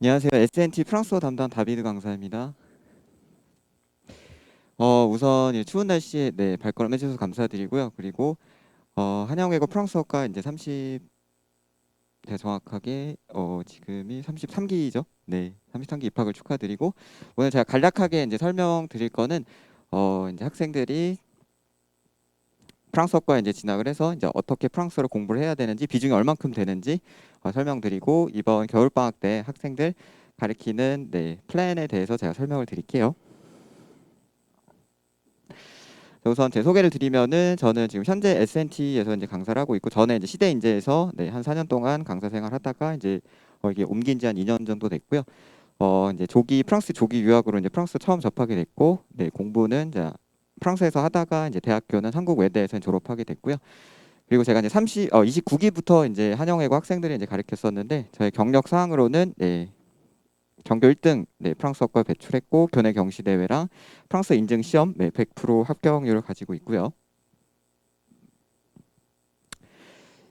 안녕하세요. SNT 프랑스어 담당 다비드 강사입니다. 우선 추운 날씨에 발걸음 해주셔서 감사드리고요. 그리고 한영외고 프랑스어과 이제 정확하게 지금이 33기죠. 네, 33기 입학을 축하드리고 오늘 제가 간략하게 이제 설명드릴 거는 이제 학생들이 프랑스어과에 이제 진학을 해서 이제 어떻게 프랑스어를 공부를 해야 되는지 비중이 얼만큼 되는지 설명드리고 이번 겨울방학 때 학생들 가리키는 플랜에 대해서 제가 설명을 드릴게요. 우선 제 소개를 드리면은 저는 지금 현재 SNT에서 이제 강사를 하고 있고 전에 이제 시대인재에서 한 4년 동안 강사 생활하다가 이제 이게 옮긴 지 한 2년 정도 됐고요. 이제 프랑스 조기 유학으로 이제 프랑스 처음 접하게 됐고, 공부는 이제 프랑스에서 하다가 이제 대학교는 한국 외대에서 졸업하게 됐고요. 그리고 제가 이제 29기부터 이제 한영외고 학생들이 이제 가르쳤었는데 저의 경력 사항으로는 전교 1등 프랑스어과 배출했고 교내 경시 대회랑 프랑스 인증 시험 100% 합격률을 가지고 있고요.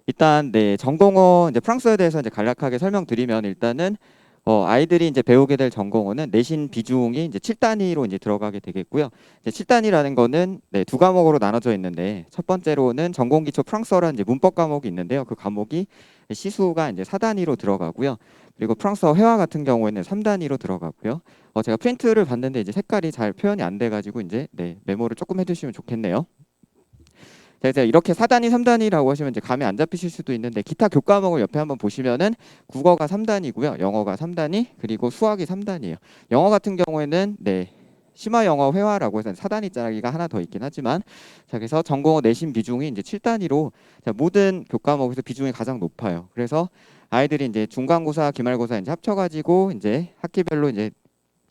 일단 전공어 이제 프랑스어에 대해서 이제 간략하게 설명드리면 일단은 아이들이 이제 배우게 될 전공어는 내신 비중이 이제 7단위로 이제 들어가게 되겠고요. 이제 7단위라는 거는 두 과목으로 나눠져 있는데 첫 번째로는 전공 기초 프랑스어라는 이제 문법 과목이 있는데요. 그 과목이 시수가 이제 4단위로 들어가고요. 그리고 프랑스어 회화 같은 경우에는 3단위로 들어가고요. 제가 프린트를 봤는데 이제 색깔이 잘 표현이 안 돼가지고 이제 메모를 조금 해주시면 좋겠네요. 그래서 이렇게 4단위, 3단위라고 하시면 이제 감이 안 잡히실 수도 있는데 기타 교과목을 옆에 한번 보시면은 국어가 3단위고요. 영어가 3단위, 그리고 수학이 3단위예요. 영어 같은 경우에는 심화 영어 회화라고 해서 4단위짜리가 하나 더 있긴 하지만 자, 그래서 전공어 내신 비중이 이제 7단위로 모든 교과목에서 비중이 가장 높아요. 그래서 아이들이 이제 중간고사, 기말고사 이제 합쳐가지고 이제 학기별로 이제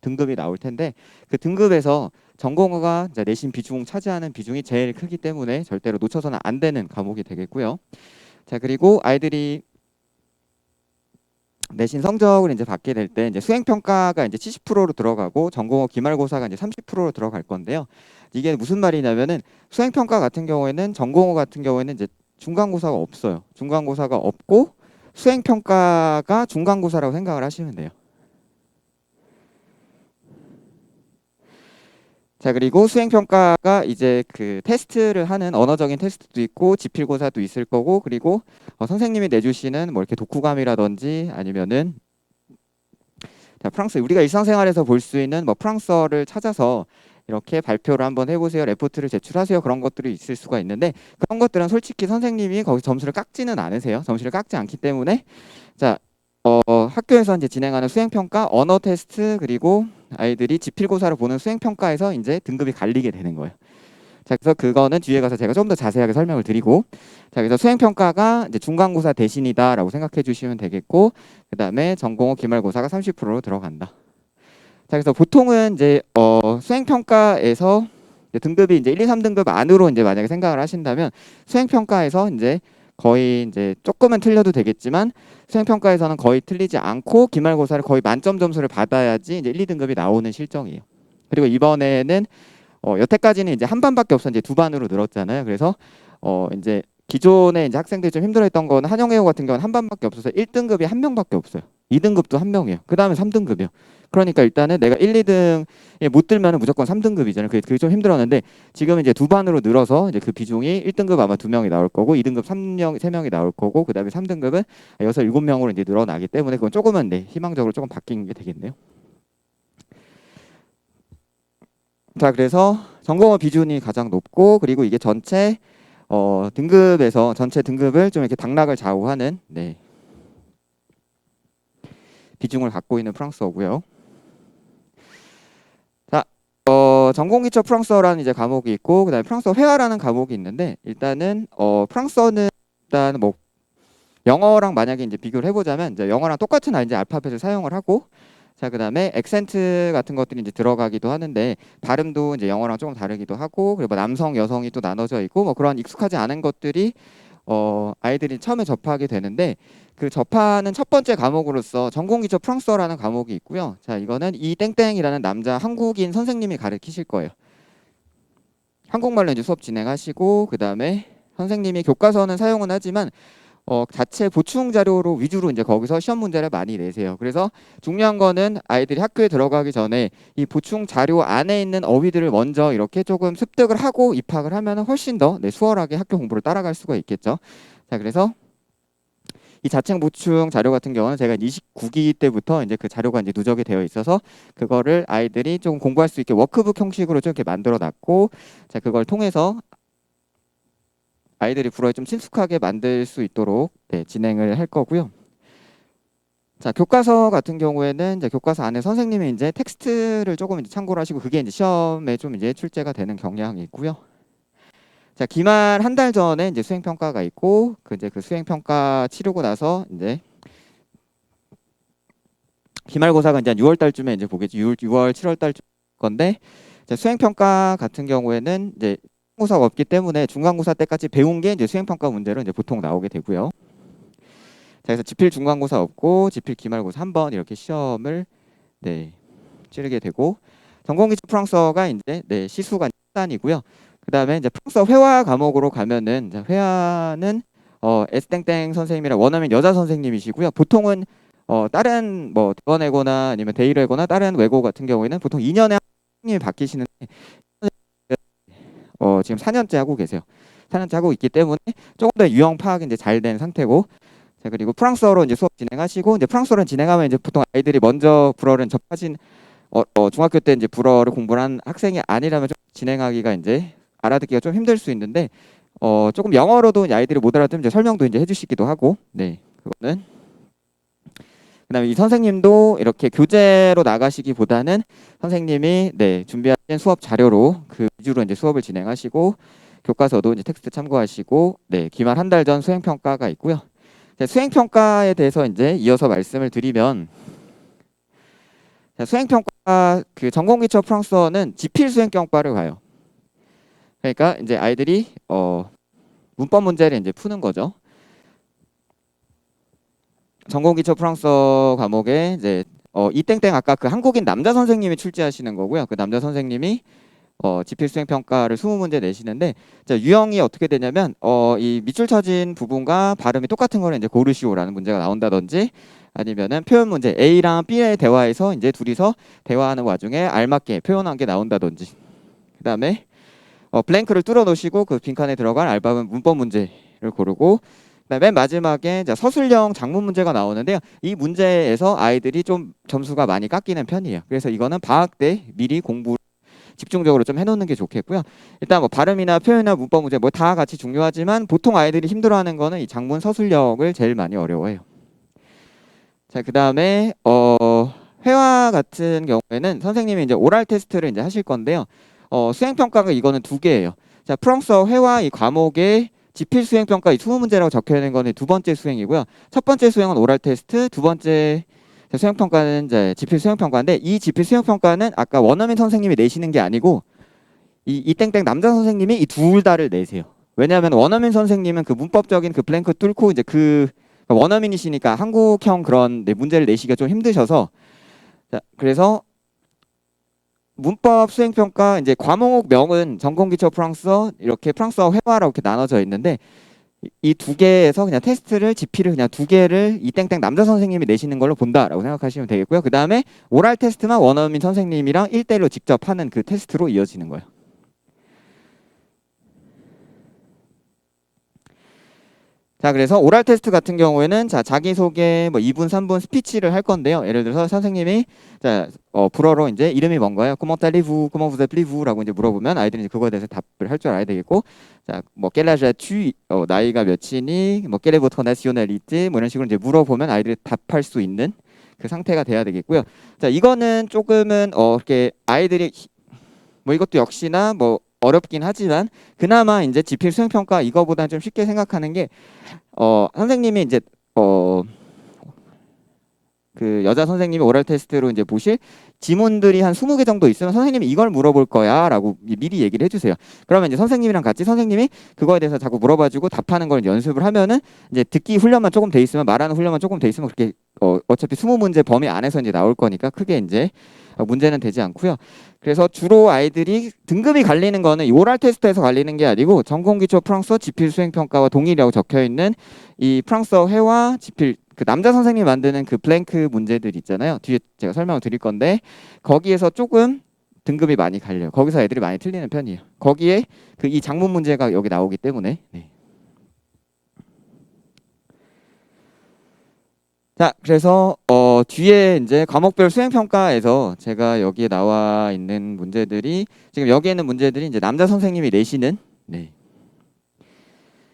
등급이 나올 텐데 그 등급에서 전공어가 이제 내신 비중 차지하는 비중이 제일 크기 때문에 절대로 놓쳐서는 안 되는 과목이 되겠고요. 자, 그리고 아이들이 내신 성적을 이제 받게 될 때 이제 수행 평가가 이제 70%로 들어가고 전공어 기말고사가 이제 30%로 들어갈 건데요. 이게 무슨 말이냐면은 수행 평가 같은 경우에는 전공어 같은 경우에는 이제 중간고사가 없어요. 중간고사가 없고 수행 평가가 중간고사라고 생각을 하시면 돼요. 자, 그리고 수행평가가 이제 그 테스트를 하는 언어적인 테스트도 있고 지필고사도 있을 거고 그리고 선생님이 내주시는 뭐 이렇게 독후감이라든지 아니면은 자, 프랑스 우리가 일상생활에서 볼 수 있는 뭐 프랑스어를 찾아서 이렇게 발표를 한번 해보세요. 레포트를 제출하세요. 그런 것들이 있을 수가 있는데 그런 것들은 솔직히 선생님이 거기 점수를 깎지는 않으세요. 점수를 깎지 않기 때문에 자, 학교에서 이제 진행하는 수행평가, 언어 테스트 그리고 아이들이 지필고사를 보는 수행평가에서 이제 등급이 갈리게 되는 거예요. 자, 그래서 그거는 뒤에 가서 제가 좀 더 자세하게 설명을 드리고, 자, 그래서 수행평가가 이제 중간고사 대신이다라고 생각해 주시면 되겠고, 그 다음에 전공어 기말고사가 30%로 들어간다. 자, 그래서 보통은 이제 수행평가에서 이제 등급이 이제 1, 2, 3등급 안으로 이제 만약에 생각을 하신다면 수행평가에서 이제 거의 이제 조금은 틀려도 되겠지만 수행평가에서는 거의 틀리지 않고 기말고사를 거의 만점 점수를 받아야지 이제 1, 2등급이 나오는 실정이에요. 그리고 이번에는 여태까지는 이제 한 반밖에 없어 이제 두 반으로 늘었잖아요. 그래서 이제 기존에 이제 학생들이 좀 힘들어했던 거는 한영애고 같은 경우는 한 반밖에 없어서 1등급이 한 명밖에 없어요. 2등급도 한 명이에요. 그 다음에 3등급이요. 그러니까 일단은 내가 1, 2등에 못 들면은 무조건 3등급이잖아요. 그게 좀 힘들었는데 지금 이제 두 반으로 늘어서 이제 그 비중이 1등급 아마 2명이 나올 거고 2등급 3명, 3명이 나올 거고 그 다음에 3등급은 6, 7명으로 이제 늘어나기 때문에 그건 조금은 희망적으로 조금 바뀐 게 되겠네요. 자, 그래서 전공어 비중이 가장 높고 그리고 이게 전체 등급에서 전체 등급을 좀 이렇게 당락을 좌우하는 비중을 갖고 있는 프랑스어고요. 자, 전공기초 프랑스어라는 이제 과목이 있고 그다음에 프랑스어 회화라는 과목이 있는데 일단은 프랑스어는 일단 뭐 영어랑 만약에 이제 비교를 해보자면 이제 영어랑 똑같은 이제 알파벳을 사용을 하고 자, 그다음에 액센트 같은 것들이 이제 들어가기도 하는데 발음도 이제 영어랑 조금 다르기도 하고 그리고 뭐 남성, 여성이 또 나눠져 있고 뭐 그런 익숙하지 않은 것들이 아이들이 처음에 접하게 되는데 그 접하는 첫 번째 과목으로서 전공기초 프랑스어라는 과목이 있고요. 자, 이거는 이땡땡이라는 남자 한국인 선생님이 가르치실 거예요. 한국말로 이제 수업 진행하시고 그다음에 선생님이 교과서는 사용은 하지만 자체 보충 자료로 위주로 이제 거기서 시험 문제를 많이 내세요. 그래서 중요한 거는 아이들이 학교에 들어가기 전에 이 보충 자료 안에 있는 어휘들을 먼저 이렇게 조금 습득을 하고 입학을 하면 훨씬 더 수월하게 학교 공부를 따라갈 수가 있겠죠. 자, 그래서 이 자체 보충 자료 같은 경우는 제가 29기 때부터 이제 그 자료가 이제 누적이 되어 있어서 그거를 아이들이 좀 공부할 수 있게 워크북 형식으로 좀 이렇게 만들어 놨고, 자, 그걸 통해서 아이들이 불어에 좀 친숙하게 만들 수 있도록 진행을 할 거고요. 자, 교과서 같은 경우에는 이제 교과서 안에 선생님이 이제 텍스트를 조금 이제 참고를 하시고 그게 이제 시험에 좀 이제 출제가 되는 경향이 있고요. 자, 기말 한 달 전에 이제 수행 평가가 있고 그 수행 평가 치르고 나서 이제 기말고사가 이제 한 6월 달쯤에 이제 보겠죠. 6월 7월 달쯤 건데, 수행 평가 같은 경우에는 이제 중간고사가 없기 때문에 중간고사 때까지 배운 게 이제 수행 평가 문제로 이제 보통 나오게 되고요. 자, 그래서 지필 중간고사 없고 지필 기말고사 한 번 이렇게 시험을 치르게 되고, 전공기초 프랑스어가 이제 시수가 단이고요. 그다음에 이제 프랑스어 회화 과목으로 가면은 회화는 S땡땡 선생님이랑 원어민 여자 선생님이시고요. 보통은 다른 뭐 대원외고나 아니면 대일외고나 다른 외고 같은 경우에는 보통 2년에 선생님이 바뀌시는데 지금 4년째 하고 계세요. 4년째 하고 있기 때문에 조금 더 유형 파악이 이제 잘 된 상태고, 자, 그리고 프랑스어로 이제 수업 진행하시고, 이제 프랑스어를 진행하면 이제 보통 아이들이 먼저 불어를 접하신 중학교 때 이제 불어를 공부를 한 학생이 아니라면 좀 진행하기가 이제 알아듣기가 좀 힘들 수 있는데, 조금 영어로도 아이들이 못 알아듣으면 이제 설명도 이제 해주시기도 하고, 그거는. 그다음에 이 선생님도 이렇게 교재로 나가시기보다는 선생님이 준비하신 수업 자료로 그 위주로 이제 수업을 진행하시고, 교과서도 이제 텍스트 참고하시고, 기말 한 달 전 수행 평가가 있고요. 수행 평가에 대해서 이제 이어서 말씀을 드리면, 수행 평가 그 전공기초 프랑스어는 지필 수행 평가를 가요. 그러니까 이제 아이들이 문법 문제를 이제 푸는 거죠. 전공기초 프랑스어 과목에 이제 이땡땡 아까 그 한국인 남자 선생님이 출제하시는 거고요. 그 남자 선생님이 지필 수행 평가를 20문제 내시는데, 자, 유형이 어떻게 되냐면 이 밑줄 쳐진 부분과 발음이 똑같은 거를 이제 고르시오라는 문제가 나온다든지, 아니면은 표현 문제 A랑 B의 대화에서 이제 둘이서 대화하는 와중에 알맞게 표현한 게 나온다든지, 그다음에 블랭크를 뚫어 놓으시고 그 빈칸에 들어갈 알맞은 문법 문제를 고르고, 그다음에 맨 마지막에 이제 서술형 작문 문제가 나오는데요. 이 문제에서 아이들이 좀 점수가 많이 깎이는 편이에요. 그래서 이거는 방학 때 미리 공부 집중적으로 좀 해놓는 게 좋겠고요. 일단 뭐 발음이나 표현이나 문법 문제 뭐 다 같이 중요하지만 보통 아이들이 힘들어하는 거는 이 작문 서술력을 제일 많이 어려워해요. 자, 그다음에 회화 같은 경우에는 선생님이 이제 오랄 테스트를 이제 하실 건데요. 수행 평가가 이거는 두 개예요. 자, 프랑스어 회화 이 과목에 지필 수행 평가 이 20문제라고 적혀 있는 거는 두 번째 수행이고요. 첫 번째 수행은 오랄 테스트, 두 번째 수행 평가는 이제 지필 수행 평가인데, 이 지필 수행 평가는 아까 원어민 선생님이 내시는 게 아니고 이 땡땡 남자 선생님이 이 둘 다를 내세요. 왜냐하면 원어민 선생님은 그 문법적인 그 블랭크 뚫고 이제 그 원어민이시니까 한국형 그런 문제를 내시기가 좀 힘드셔서, 자, 그래서 문법 수행 평가 이제 과목명은 전공기초 프랑스어 이렇게 프랑스어 회화라고 이렇게 나눠져 있는데, 이 두 개에서 그냥 테스트를 지필을 그냥 두 개를 이 땡땡 남자 선생님이 내시는 걸로 본다라고 생각하시면 되겠고요. 그 다음에 오랄 테스트만 원어민 선생님이랑 1대1로 직접 하는 그 테스트로 이어지는 거예요. 자, 그래서 오랄 테스트 같은 경우에는 자, 자기소개 뭐 2분 3분 스피치를 할 건데요. 예를 들어서 선생님이 자, 불어로 이제 이름이 뭔가요? Comment allez-vous? Comment vous appelez-vous? 라고 이제 물어보면 아이들이 이제 그거에 대해서 답을 할 줄 알아야 되겠고, 자, 뭐 quel âge as-tu? 나이가 몇이니? 뭐 quelle est votre nationalité? 뭐 이런 식으로 이제 물어보면 아이들이 답할 수 있는 그 상태가 돼야 되겠고요. 자, 이거는 조금은 이렇게 아이들이 뭐 이것도 역시나 뭐 어렵긴 하지만 그나마 이제 지필 수행 평가 이거보다는 좀 쉽게 생각하는 게, 선생님이 이제 그 여자 선생님이 오랄 테스트로 이제 보실 지문들이 한 20개 정도 있으면 선생님이 이걸 물어볼 거야라고 미리 얘기를 해주세요. 그러면 이제 선생님이랑 같이 선생님이 그거에 대해서 자꾸 물어봐주고 답하는 걸 연습을 하면은 이제 듣기 훈련만 조금 돼 있으면, 말하는 훈련만 조금 돼 있으면 그렇게 어차피 20문제 범위 안에서 이제 나올 거니까 크게 이제 문제는 되지 않고요. 그래서 주로 아이들이 등급이 갈리는 거는 이 오랄 테스트에서 갈리는 게 아니고 전공기초 프랑스어 지필 수행평가와 동일이라고 적혀 있는 이 프랑스어 회화 지필 그 남자 선생님이 만드는 그 블랭크 문제들 있잖아요. 뒤에 제가 설명을 드릴 건데 거기에서 조금 등급이 많이 갈려요. 거기서 애들이 많이 틀리는 편이에요. 거기에 그 이 장문 문제가 여기 나오기 때문에. 네. 자, 그래서 뒤에 이제 과목별 수행평가에서 제가 여기에 나와 있는 문제들이 지금 여기에 있는 문제들이 이제 남자 선생님이 내시는 네.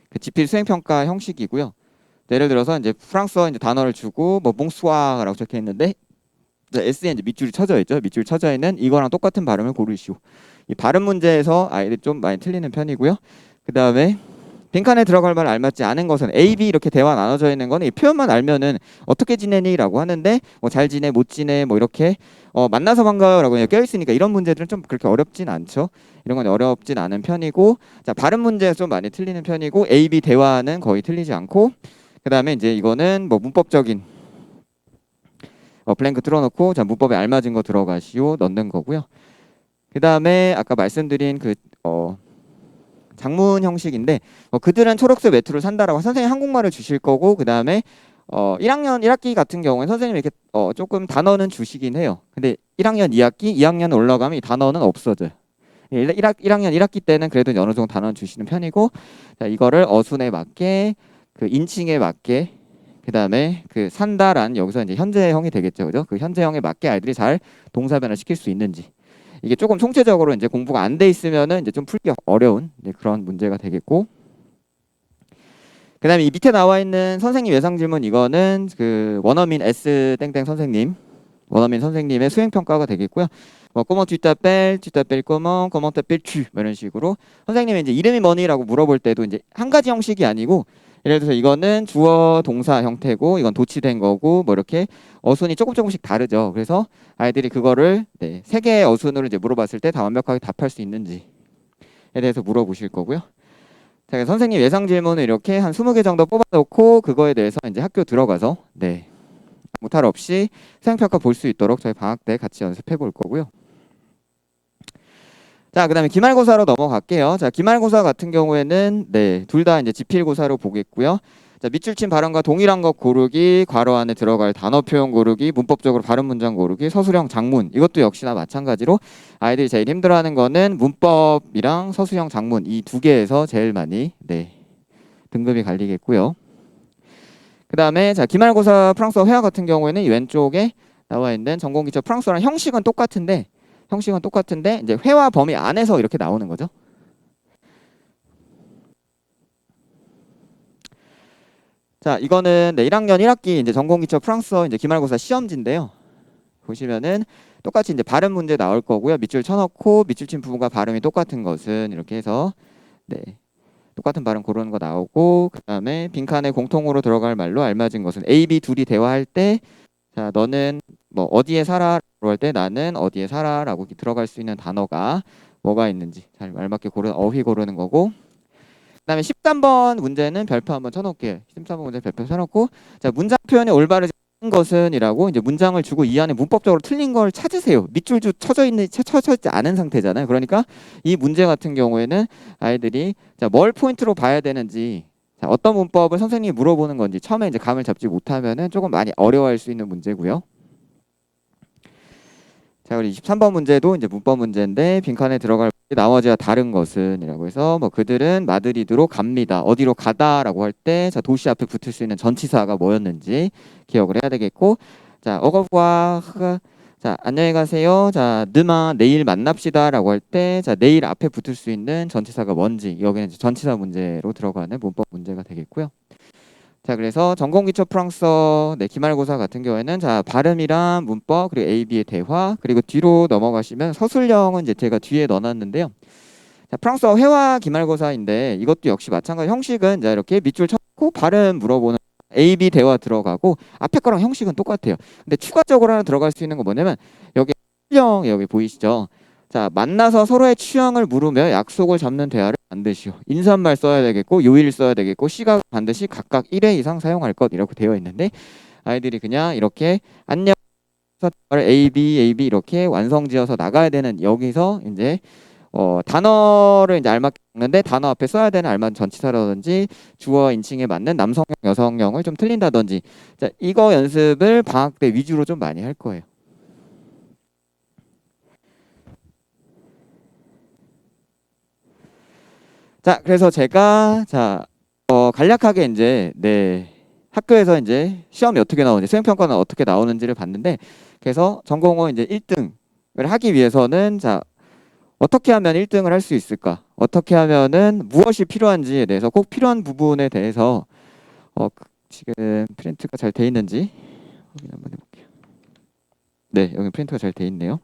그 지필 수행평가 형식이고요. 예를 들어서 이제 프랑스어 이제 단어를 주고 뭐 몽수아라고 적혀 있는데 S에 이제 밑줄이 쳐져 있죠. 밑줄 쳐져 있는 이거랑 똑같은 발음을 고르시오. 이 발음 문제에서 아이들이 좀 많이 틀리는 편이고요. 그 다음에 빈칸에 들어갈 말 알맞지 않은 것은 A, B 이렇게 대화 나눠져 있는 거는 이 표현만 알면은 어떻게 지내니라고 하는데 뭐 잘 지내, 못 지내 뭐 이렇게 만나서 반가워라고 그냥 껴 있으니까 이런 문제들은 좀 그렇게 어렵진 않죠. 이런 건 어렵진 않은 편이고 자 발음 문제에서 좀 많이 틀리는 편이고 A, B 대화는 거의 틀리지 않고 그 다음에 이제 이거는 뭐 문법적인 블랭크 틀어놓고 자 문법에 알맞은 거 들어가시오 넣는 거고요. 그 다음에 아까 말씀드린 그 장문 형식인데 그들은 초록색 외투를 산다라고 선생님 한국말을 주실 거고 그 다음에 1학년 1학기 같은 경우에 선생님이 이렇게 조금 단어는 주시긴 해요. 근데 1학년 2학기 2학년 올라가면 이 단어는 없어져요. 1학년 1학기 때는 그래도 어느 정도 단어는 주시는 편이고 자, 이거를 어순에 맞게 그 인칭에 맞게 그 다음에 그 산다란 여기서 이제 현재형이 되겠죠, 그죠? 그 현재형에 맞게 아이들이 잘 동사변을 시킬 수 있는지 이게 조금 총체적으로 이제 공부가 안 돼 있으면은 이제 좀 풀기 어려운 그런 문제가 되겠고 그다음에 이 밑에 나와 있는 선생님 예상 질문 이거는 그 원어민 S 땡땡 선생님 원어민 선생님의 수행 평가가 되겠고요. 뭐 comment tu t'appelles, tu t'appelles comment, comment t'appelles-tu 이런 식으로 선생님이 이제 이름이 뭐니라고 물어볼 때도 이제 한 가지 형식이 아니고 예를 들어서 이거는 주어 동사 형태고 이건 도치된 거고 뭐 이렇게 어순이 조금씩 다르죠. 그래서 아이들이 그거를 세 개의 어순으로 이제 물어봤을 때 다 완벽하게 답할 수 있는지에 대해서 물어보실 거고요. 자, 선생님 예상 질문을 이렇게 한 20개 정도 뽑아놓고 그거에 대해서 이제 학교 들어가서 무탈 없이 수행평가 볼 수 있도록 저희 방학 때 같이 연습해 볼 거고요. 자, 그다음에 기말고사로 넘어갈게요. 자, 기말고사 같은 경우에는 둘 다 이제 지필고사로 보겠고요. 자, 밑줄 친 발음과 동일한 것 고르기, 괄호 안에 들어갈 단어 표현 고르기, 문법적으로 발음 문장 고르기, 서술형 장문 이것도 역시나 마찬가지로 아이들이 제일 힘들어하는 거는 문법이랑 서술형 장문 이 두 개에서 제일 많이 등급이 갈리겠고요. 그 다음에 자 기말고사 프랑스어 회화 같은 경우에는 이 왼쪽에 나와 있는 전공기초 프랑스어랑 형식은 똑같은데 이제 회화 범위 안에서 이렇게 나오는 거죠. 자 이거는 1학년 1학기 이제 전공기초 프랑스어 이제 기말고사 시험지인데요. 보시면은 똑같이 이제 발음 문제 나올 거고요. 밑줄 쳐놓고 밑줄 친 부분과 발음이 똑같은 것은 이렇게 해서 똑같은 발음 고르는 거 나오고 그 다음에 빈칸에 공통으로 들어갈 말로 알맞은 것은 A, B 둘이 대화할 때 자 너는 뭐 어디에 살아? 라고 할 때 나는 어디에 살아? 라고 들어갈 수 있는 단어가 뭐가 있는지 잘 알맞게 고르는 어휘 고르는 거고 그 다음에 13번 문제는 별표 한번 쳐놓을게요. 13번 문제 별표 쳐놓고 자 문장 표현이 올바르지 않은 것은 이라고 이제 문장을 주고 이 안에 문법적으로 틀린 걸 찾으세요. 밑줄 쳐져 있지 않은 상태잖아요. 그러니까 이 문제 같은 경우에는 아이들이 자 뭘 포인트로 봐야 되는지 자, 어떤 문법을 선생님이 물어보는 건지 처음에 이제 감을 잡지 못하면은 조금 많이 어려워할 수 있는 문제고요. 자, 우리 23번 문제도 이제 문법 문제인데 빈칸에 들어갈 나머지와 다른 것은이라고 해서 뭐 그들은 마드리드로 갑니다. 어디로 가다라고 할 때 자 도시 앞에 붙을 수 있는 전치사가 뭐였는지 기억을 해야 되겠고 자 어거와 자 안녕히 가세요. 자 드마 내일 만납시다라고 할 때 자 내일 앞에 붙을 수 있는 전치사가 뭔지 여기는 이제 전치사 문제로 들어가는 문법 문제가 되겠고요. 자 그래서 전공기초 프랑스어 기말고사 같은 경우에는 자 발음이랑 문법 그리고 A, B의 대화 그리고 뒤로 넘어가시면 서술형은 이제 제가 뒤에 넣어놨는데요. 자 프랑스어 회화 기말고사인데 이것도 역시 마찬가지 형식은 자 이렇게 밑줄 쳐고 발음 물어보는 A, B 대화 들어가고 앞에 거랑 형식은 똑같아요. 근데 추가적으로 하나 들어갈 수 있는 건 뭐냐면 여기 수령 여기 보이시죠? 자 만나서 서로의 취향을 물으며 약속을 잡는 대화를 만드시오. 인사말 써야 되겠고 요일 써야 되겠고 시각 반드시 각각 1회 이상 사용할 것 이렇게 되어 있는데 아이들이 그냥 이렇게 안녕 A, B 이렇게 완성지어서 나가야 되는 여기서 이제 단어를 이제 알맞게 적는데 단어 앞에 써야 되는 알맞은 전치사라든지 주어 인칭에 맞는 남성형, 여성형을 좀 틀린다든지 자, 이거 연습을 방학 때 위주로 좀 많이 할 거예요. 자, 그래서 제가 간략하게 이제 학교에서 이제 시험이 어떻게 나오는지 수행평가는 어떻게 나오는지를 봤는데 그래서 전공은 이제 1등을 하기 위해서는 자 어떻게 하면 1등을 할 수 있을까? 어떻게 하면은 무엇이 필요한지에 대해서 꼭 필요한 부분에 대해서 지금 프린트가 잘 돼 있는지 확인 한번 해볼게요. 네, 여기 프린트가 잘 돼 있네요.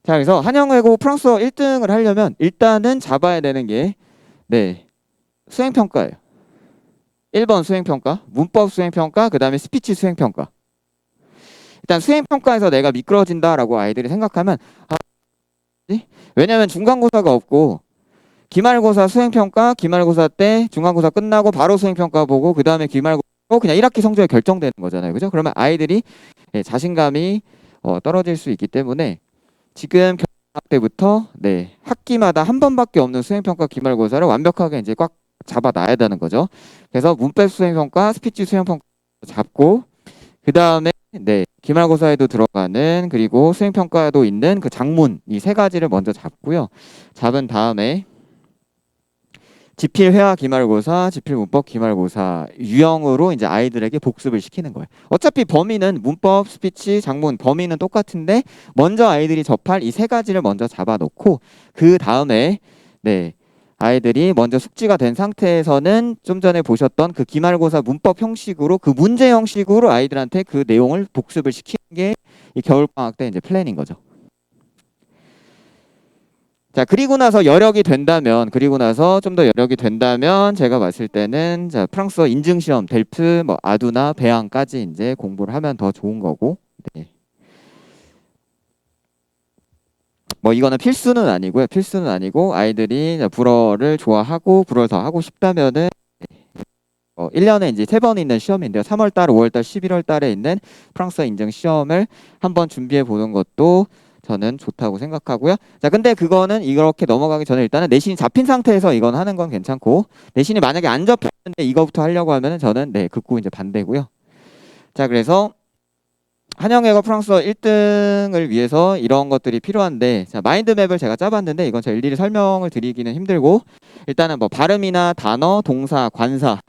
자, 그래서 한영외고 프랑스어 1등을 하려면 일단은 잡아야 되는 게 수행평가예요. 1번 수행평가, 문법 수행평가, 그 다음에 스피치 수행평가. 일단 수행평가에서 내가 미끄러진다라고 아이들이 생각하면 왜냐면 중간고사가 없고 기말고사 수행평가, 기말고사 때 중간고사 끝나고 바로 수행평가 보고 그 다음에 기말고사 그냥 1학기 성적이 결정되는 거잖아요. 그죠? 그러면 아이들이 자신감이 떨어질 수 있기 때문에 지금 겨울방학 때부터 학기마다 한 번밖에 없는 수행평가 기말고사를 완벽하게 이제 꽉 잡아놔야 되는 거죠. 그래서 문법 수행평가, 스피치 수행평가 잡고 그 다음에 기말고사에도 들어가는 그리고 수행평가에도 있는 그 장문 이 세 가지를 먼저 잡고요. 잡은 다음에 지필 회화 기말고사, 지필 문법 기말고사 유형으로 이제 아이들에게 복습을 시키는 거예요. 어차피 범위는 문법, 스피치, 장문 범위는 똑같은데 먼저 아이들이 접할 이 세 가지를 먼저 잡아놓고 그 다음에 아이들이 먼저 숙지가 된 상태에서는 좀 전에 보셨던 그 기말고사 문법 형식으로 그 문제 형식으로 아이들한테 그 내용을 복습을 시키는 게 이 겨울방학 때 이제 플랜인 거죠. 자, 그리고 나서 여력이 된다면, 그리고 나서 좀 더 여력이 된다면 제가 봤을 때는 자, 프랑스어 인증 시험, 델프, 뭐 아두나, 배앙까지 이제 공부를 하면 더 좋은 거고. 뭐 이거는 필수는 아니고요. 필수는 아니고 아이들이 불어를 좋아하고 불어를 더 하고 싶다면은 1년에 이제 3번 있는 시험인데요. 3월 달, 5월 달, 11월 달에 있는 프랑스어 인증 시험을 한번 준비해 보는 것도 저는 좋다고 생각하고요. 자, 근데 그거는 이렇게 넘어가기 전에 일단은 내신이 잡힌 상태에서 이건 하는 건 괜찮고 내신이 만약에 안 잡혔는데 이거부터 하려고 하면은 저는 극구 이제 반대고요. 자, 그래서 한영애가 프랑스어 1등을 위해서 이런 것들이 필요한데 자, 마인드맵을 제가 짜봤는데 이건 제가 일일이 설명을 드리기는 힘들고 일단은 뭐 발음이나 단어, 동사, 관사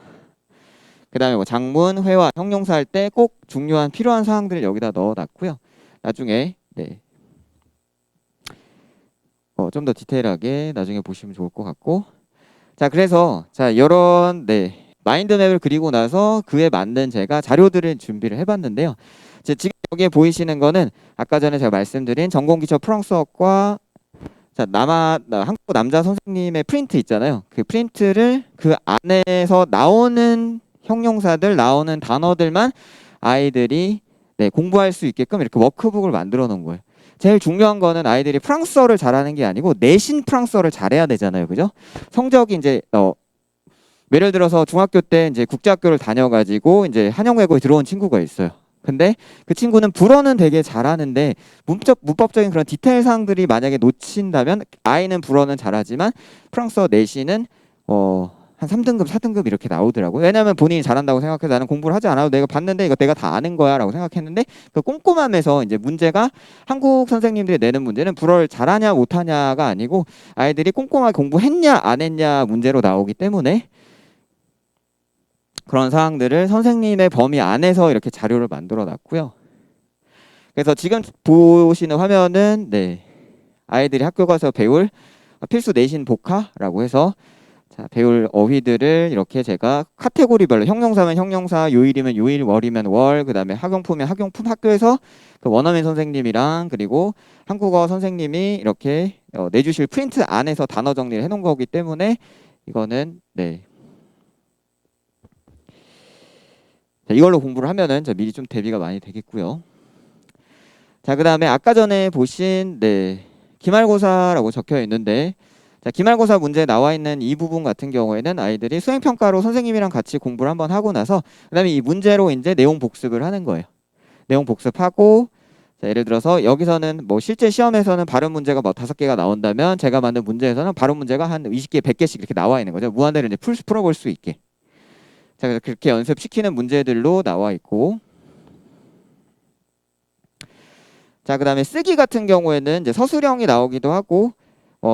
그 다음에 뭐 장문, 회화, 형용사 할 때 꼭 중요한 필요한 사항들을 여기다 넣어놨고요. 나중에 좀 더 디테일하게 나중에 보시면 좋을 것 같고 자 그래서 자 이런 마인드맵을 그리고 나서 그에 맞는 제가 자료들을 준비를 해봤는데요. 지금 여기에 보이시는 거는 아까 전에 제가 말씀드린 전공기초 프랑스어과 자 한국 남자 선생님의 프린트 있잖아요. 그 프린트를 그 안에서 나오는 형용사들 나오는 단어들만 아이들이 공부할 수 있게끔 이렇게 워크북을 만들어 놓은 거예요. 제일 중요한 거는 아이들이 프랑스어를 잘하는 게 아니고 내신 프랑스어를 잘해야 되잖아요. 그죠? 성적이 이제 예를 들어서 중학교 때 이제 국제학교를 다녀가지고 이제 한영외고에 들어온 친구가 있어요. 근데 그 친구는 불어는 되게 잘하는데 문법적인 그런 디테일 사항들이 만약에 놓친다면 아이는 불어는 잘하지만 프랑스어 내신은 한 3등급, 4등급 이렇게 나오더라고요. 왜냐하면 본인이 잘한다고 생각해서 나는 공부를 하지 않아도 내가 봤는데 이거 내가 다 아는 거야 라고 생각했는데 그 꼼꼼함에서 이제 문제가 한국 선생님들이 내는 문제는 불어를 잘하냐 못하냐가 아니고 아이들이 꼼꼼하게 공부했냐 안 했냐 문제로 나오기 때문에 그런 사항들을 선생님의 범위 안에서 이렇게 자료를 만들어 놨고요. 그래서 지금 보시는 화면은 아이들이 학교 가서 배울 필수 내신 복화라고 해서 자, 배울 어휘들을 이렇게 제가 카테고리별로 형용사면 형용사, 요일이면 요일, 월이면 월, 그 다음에 학용품이면 학용품 학교에서 그 원어민 선생님이랑 그리고 한국어 선생님이 이렇게 내주실 프린트 안에서 단어 정리를 해놓은 거기 때문에 이거는 자, 이걸로 공부를 하면은 미리 좀 대비가 많이 되겠고요. 자, 그 다음에 아까 전에 보신 기말고사라고 적혀 있는데 자, 기말고사 문제에 나와 있는 이 부분 같은 경우에는 아이들이 수행평가로 선생님이랑 같이 공부를 한번 하고 나서 그 다음에 이 문제로 이제 내용 복습을 하는 거예요. 내용 복습하고, 자, 예를 들어서 여기서는 뭐 실제 시험에서는 발음 문제가 뭐 5개가 나온다면 제가 만든 문제에서는 발음 문제가 한 20개, 100개씩 이렇게 나와 있는 거죠. 무한대로 이제 풀어볼 수 있게. 자, 그래서 그렇게 연습시키는 문제들로 나와 있고, 자, 그다음에 쓰기 같은 경우에는 이제 서술형이 나오기도 하고,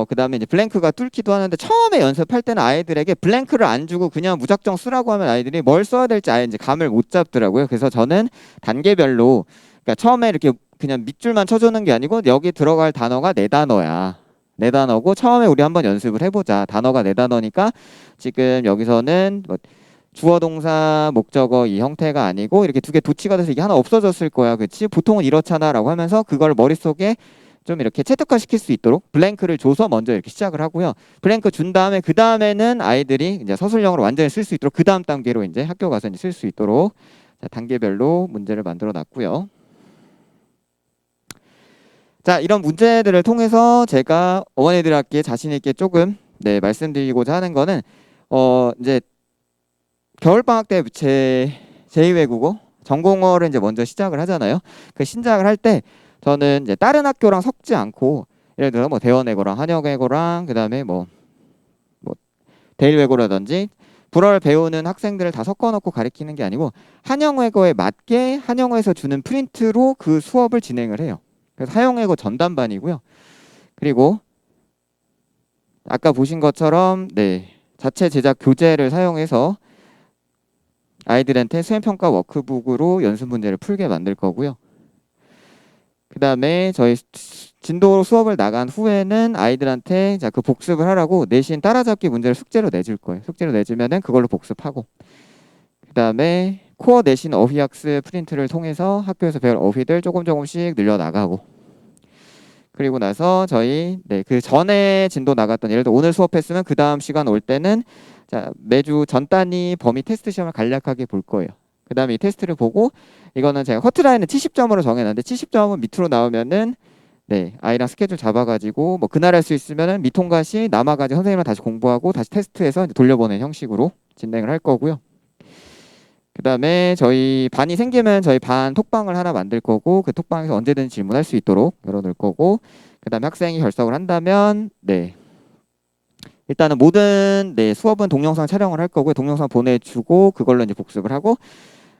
그다음에 이제 블랭크가 뚫기도 하는데 처음에 연습할 때는 아이들에게 블랭크를 안 주고 그냥 무작정 쓰라고 하면 아이들이 뭘 써야 될지 아예 이제 감을 못 잡더라고요. 그래서 저는 단계별로, 그러니까 처음에 이렇게 그냥 밑줄만 쳐주는 게 아니고 여기 들어갈 단어가 네 단어야. 네 단어고 처음에 우리 한번 연습을 해보자. 단어가 네 단어니까 지금 여기서는 뭐 주어 동사 목적어 이 형태가 아니고 이렇게 두 개 도치가 돼서 이게 하나 없어졌을 거야. 그치? 보통은 이렇잖아라고 하면서 그걸 머릿속에 좀 이렇게 체득화 시킬 수 있도록 블랭크를 줘서 먼저 이렇게 시작을 하고요. 블랭크 준 다음에 그 다음에는 아이들이 이제 서술형으로 완전히 쓸 수 있도록 그 다음 단계로 이제 학교 가서 이제 쓸 수 있도록, 자, 단계별로 문제를 만들어 놨고요. 자, 이런 문제들을 통해서 제가 어머니들께 자신 있게 조금 말씀드리고자 하는 거는 이제 겨울방학 때 제2외국어 전공어를 이제 먼저 시작을 하잖아요. 그 시작을 할 때 저는 이제 다른 학교랑 섞지 않고, 예를 들어 뭐 대원외고랑 한영외고랑 그다음에 뭐 대일외고라든지 불어를 배우는 학생들을 다 섞어놓고 가르치는 게 아니고 한영외고에 맞게 한영외에서 주는 프린트로 그 수업을 진행을 해요. 그래서 한영외고 전담반이고요. 그리고 아까 보신 것처럼 자체 제작 교재를 사용해서 아이들한테 수행평가 워크북으로 연습 문제를 풀게 만들 거고요. 그 다음에 저희 진도 수업을 나간 후에는 아이들한테 자, 그 복습을 하라고 내신 따라잡기 문제를 숙제로 내줄 거예요. 숙제로 내주면은 그걸로 복습하고, 그 다음에 코어 내신 어휘학습 프린트를 통해서 학교에서 배울 어휘들 조금씩 늘려나가고, 그리고 나서 저희 그 전에 진도 나갔던, 예를 들어 오늘 수업했으면 그 다음 시간 올 때는 자, 매주 전 단위 범위 테스트 시험을 간략하게 볼 거예요. 그 다음에 이 테스트를 보고, 이거는 제가 커트라인은 70점으로 정해놨는데 70점은 밑으로 나오면은 아이랑 스케줄 잡아가지고 뭐 그날 할 수 있으면은 미통과 시 남아가지고 선생님이랑 다시 공부하고 다시 테스트해서 돌려보내는 형식으로 진행을 할 거고요. 그 다음에 저희 반이 생기면 저희 반 톡방을 하나 만들 거고 그 톡방에서 언제든지 질문할 수 있도록 열어놓을 거고, 그 다음에 학생이 결석을 한다면 일단은 모든 수업은 동영상 촬영을 할 거고요. 동영상 보내주고 그걸로 이제 복습을 하고,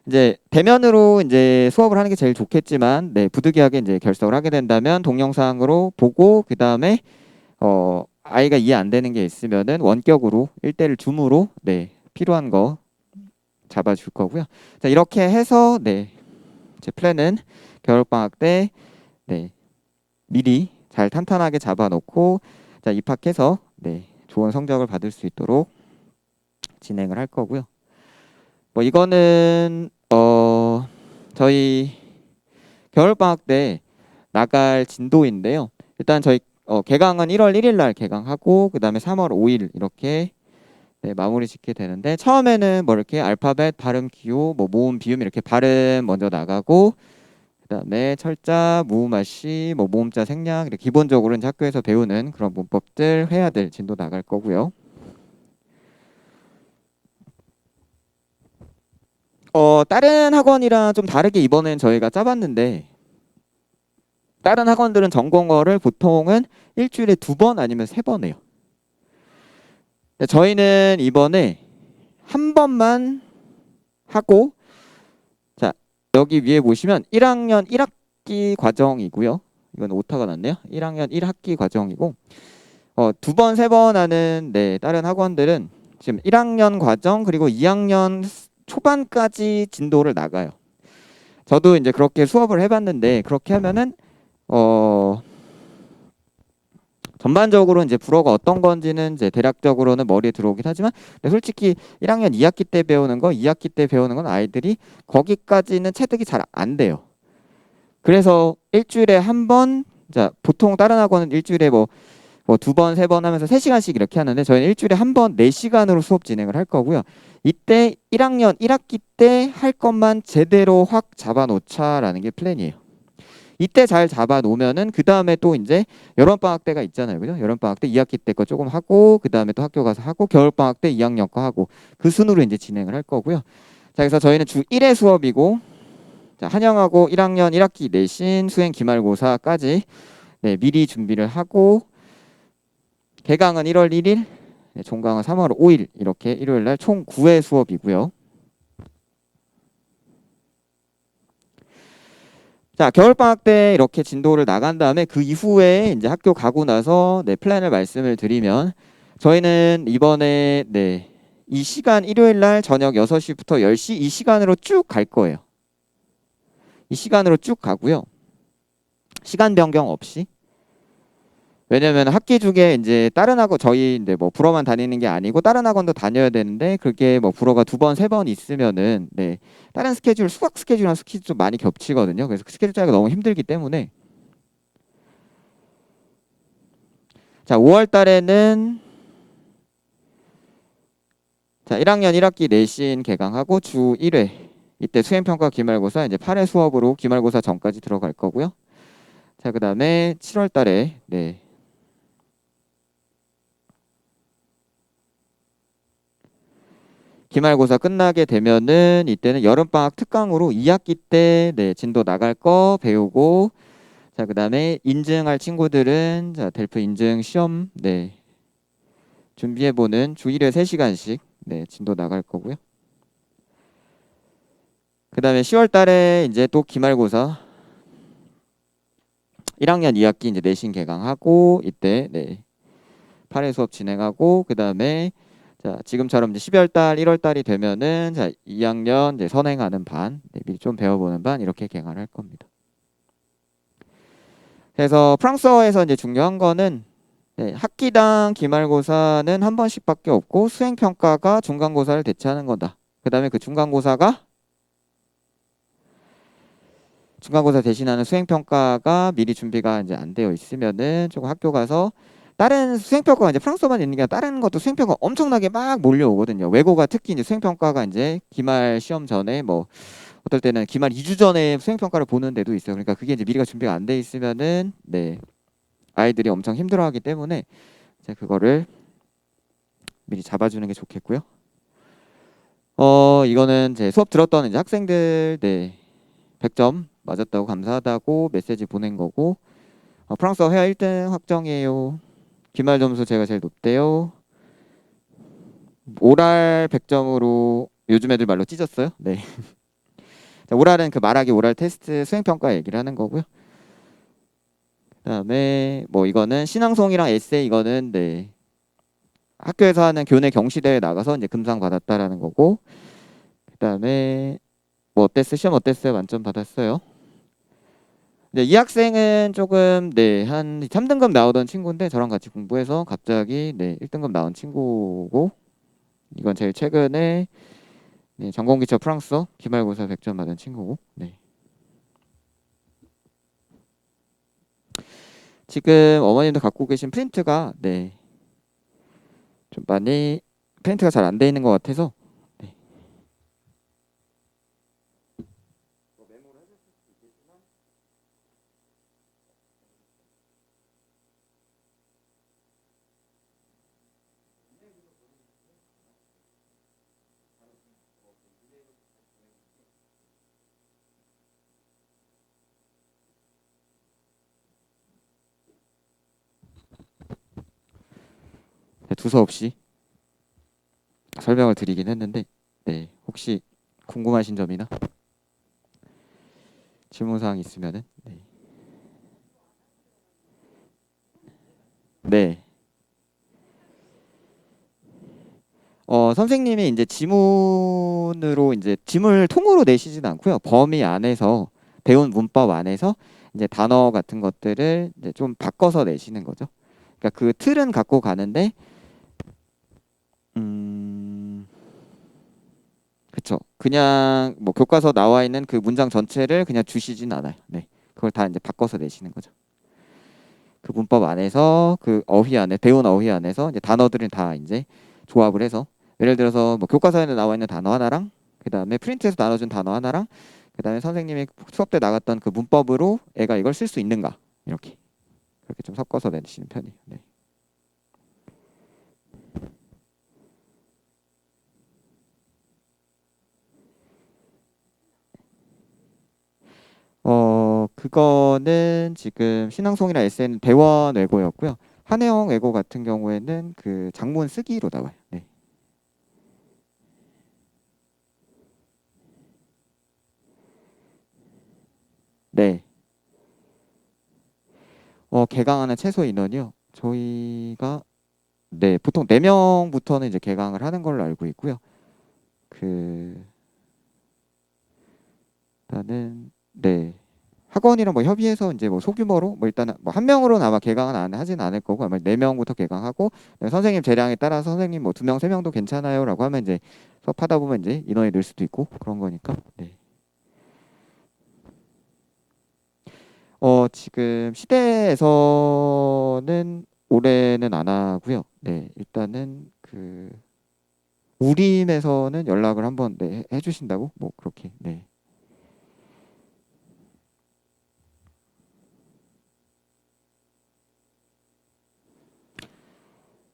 이제 대면으로 이제 수업을 하는 게 제일 좋겠지만 부득이하게 이제 결석을 하게 된다면 동영상으로 보고, 그 다음에 아이가 이해 안 되는 게 있으면은 원격으로 1:1 줌으로 필요한 거 잡아줄 거고요. 자, 이렇게 해서 제 플랜은 겨울방학 때 미리 잘 탄탄하게 잡아놓고 자, 입학해서 좋은 성적을 받을 수 있도록 진행을 할 거고요. 뭐 이거는 저희 겨울방학 때 나갈 진도인데요. 일단 저희 개강은 1월 1일 날 개강하고 그 다음에 3월 5일 이렇게 마무리 짓게 되는데, 처음에는 뭐 이렇게 알파벳, 발음, 기호, 뭐 모음, 비음 이렇게 발음 먼저 나가고, 그 다음에 철자, 무음하시, 뭐 모음자 생략 이렇게 기본적으로 이제 학교에서 배우는 그런 문법들, 회화들 진도 나갈 거고요. 다른 학원이랑 좀 다르게 이번엔 저희가 짜봤는데, 다른 학원들은 전공어를 보통은 일주일에 2번 아니면 3번 해요. 저희는 이번에 한 번만 하고, 자, 여기 위에 보시면 1학년 1학기 과정이고요. 이건 오타가 났네요. 1학년 1학기 과정이고, 2번, 3번 하는 다른 학원들은 지금 1학년 과정 그리고 2학년 초반까지 진도를 나가요. 저도 이제 그렇게 수업을 해봤는데, 그렇게 하면은 전반적으로 이제 불어가 어떤 건지는 이제 대략적으로는 머리에 들어오긴 하지만, 근데 솔직히 1학년 2학기 때 배우는 거, 2학기 때 배우는 건 아이들이 거기까지는 체득이 잘 안 돼요. 그래서 일주일에 한 번, 자, 보통 다른 학원은 일주일에 뭐 2번, 3번 하면서 3시간씩 이렇게 하는데 저희는 일주일에 한 번 4시간으로 수업 진행을 할 거고요. 이때 1학년 1학기 때 할 것만 제대로 확 잡아놓자라는 게 플랜이에요. 이때 잘 잡아놓으면은 그 다음에 또 이제 여름방학 때가 있잖아요, 그죠? 여름방학 때 2학기 때 거 조금 하고 그 다음에 또 학교 가서 하고 겨울방학 때 2학년 거 하고 그 순으로 이제 진행을 할 거고요. 자, 그래서 저희는 주 1회 수업이고, 자, 한영하고 1학년 1학기 내신 수행 기말고사까지 네, 미리 준비를 하고 개강은 1월 1일, 네, 종강은 3월 5일 이렇게 일요일 날 총 9회 수업이고요. 자, 겨울방학 때 이렇게 진도를 나간 다음에 그 이후에 이제 학교 가고 나서 네, 플랜을 말씀을 드리면 저희는 이번에 네, 이 시간 일요일 날 저녁 6시부터 10시 이 시간으로 쭉 갈 거예요. 이 시간으로 쭉 가고요. 시간 변경 없이. 왜냐면 학기 중에 이제 다른 학원 저희 이제 뭐 불어만 다니는 게 아니고 다른 학원도 다녀야 되는데 그게 뭐 불어가 2번, 3번 있으면은 네. 다른 스케줄 수학 스케줄이랑 스케줄 좀 많이 겹치거든요. 그래서 그 스케줄 짜기가 너무 힘들기 때문에 자, 5월 달에는 자, 1학년 1학기 내신 개강하고 주 1회 이때 수행평가 기말고사 이제 8회 수업으로 기말고사 전까지 들어갈 거고요. 자, 그다음에 7월 달에 네. 기말고사 끝나게 되면은 이때는 여름방학 특강으로 2학기 때 네, 진도 나갈 거 배우고 자, 그다음에 인증할 친구들은 자, 델프 인증 시험 네. 준비해 보는 주 1회 3시간씩 네, 진도 나갈 거고요. 그다음에 10월 달에 이제 또 기말고사 1학년 2학기 이제 내신 개강하고 이때 네. 8회 수업 진행하고 그다음에 자, 지금처럼 이제 12월 달, 1월 달이 되면은 자, 2학년 이제 선행하는 반, 네, 미리 좀 배워보는 반 이렇게 개강을 할 겁니다. 그래서 프랑스어에서 이제 중요한 거는 네, 학기당 기말고사는 한 번씩밖에 없고 수행평가가 중간고사를 대체하는 거다. 그다음에 그 중간고사 대신하는 수행평가가 미리 준비가 이제 안 되어 있으면은 조금 학교 가서 다른 수행평가가 이제 프랑스어만 있는 게 아니라 다른 것도 수행평가 엄청나게 막 몰려오거든요. 외고가 특히 이제 수행평가가 이제 기말 시험 전에 뭐 어떨 때는 기말 2주 전에 수행평가를 보는 데도 있어요. 그러니까 그게 이제 미리가 준비가 안 돼 있으면은 네 아이들이 엄청 힘들어하기 때문에 이제 그거를 미리 잡아주는 게 좋겠고요. 이거는 제 수업 들었던 이제 학생들 네 100점 맞았다고 감사하다고 메시지 보낸 거고 프랑스어 회화 1등 확정이에요. 기말 점수 제가 제일 높대요. 오랄 100점으로 요즘 애들 말로 찢었어요. 네. 자, 오랄은 그 말하기 오랄 테스트 수행평가 얘기를 하는 거고요. 그다음에 뭐 이거는 신앙송이랑 에세이 이거는 네. 학교에서 하는 교내 경시대회 나가서 이제 금상 받았다라는 거고 그다음에 뭐 어땠어? 시험 어땠어요? 만점 받았어요. 네, 이 학생은 조금 네, 한 3등급 나오던 친구인데 저랑 같이 공부해서 갑자기 네, 1등급 나온 친구고 이건 제일 최근에 네, 전공기초 프랑스어 기말고사 100점 받은 친구고 네. 지금 어머님도 갖고 계신 프린트가 네, 좀 많이 프린트가 잘 안 돼 있는 것 같아서 네. 두서없이 설명을 드리긴 했는데 네, 혹시 궁금하신 점이나 질문사항 있으면은 네. 네. 선생님이 이제 지문으로 이제 지문을 통으로 내시진 않고요. 범위 안에서 배운 문법 안에서 이제 단어 같은 것들을 이제 좀 바꿔서 내시는 거죠. 그러니까 그 틀은 갖고 가는데 음, 그쵸. 그냥 뭐 교과서 나와 있는 그 문장 전체를 그냥 주시진 않아요. 네. 그걸 다 이제 바꿔서 내시는 거죠. 그 문법 안에서 그 어휘 안에 배운 어휘 안에서 이제 단어들을 다 이제 조합을 해서 예를 들어서 뭐 교과서에 나와 있는 단어 하나랑 그다음에 프린트에서 나눠준 단어 하나랑 그다음에 선생님이 수업 때 나갔던 그 문법으로 애가 이걸 쓸 수 있는가 이렇게 그렇게 좀 섞어서 내시는 편이에요. 네. 그거는 지금 신앙송이나 SN 대원 외고였고요. 한혜영 외고 같은 경우에는 그 장문 쓰기로 나와요. 네. 네. 개강하는 최소 인원이요. 저희가 네, 보통 4명부터는 이제 개강을 하는 걸로 알고 있고요. 그 일단은 네. 학원이랑 뭐 협의해서 이제 뭐 소규모로 뭐 일단은 뭐 한 명으로는 아마 개강은 안 하진 않을 거고 아마 4명부터 개강하고 네, 선생님 재량에 따라서 선생님 뭐 2명, 3명도 괜찮아요라고 하면 이제 수업하다 보면 이제 인원이 늘 수도 있고 그런 거니까. 네. 지금 시대에서는 올해는 안 하고요. 네. 일단은 그 우림에서는 연락을 한번 네, 해주신다고 뭐 그렇게 네.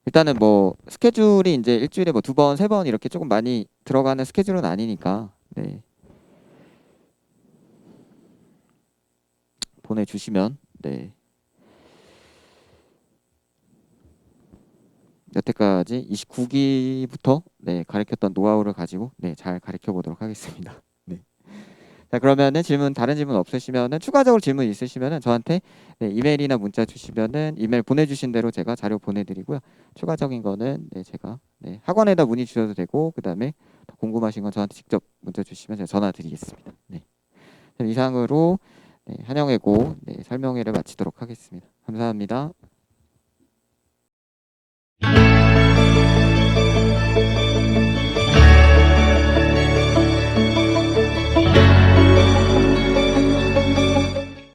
일단은 뭐 스케줄이 이제 일주일에 뭐 2번, 3번 이렇게 조금 많이 들어가는 스케줄은 아니니까 네. 보내주시면 네. 여태까지 29기부터 네, 가르쳤던 노하우를 가지고 네, 잘 가르쳐 보도록 하겠습니다. 네. 자, 그러면은 다른 질문 없으시면은 추가적으로 질문 있으시면은 저한테 네, 이메일이나 문자 주시면은 이메일 보내주신 대로 제가 자료 보내드리고요. 추가적인 거는 네, 제가 네, 학원에다 문의 주셔도 되고 그다음에 더 궁금하신 건 저한테 직접 문자 주시면 제가 전화 드리겠습니다. 네. 그럼 이상으로 네, 한영예고 네, 설명회를 마치도록 하겠습니다. 감사합니다.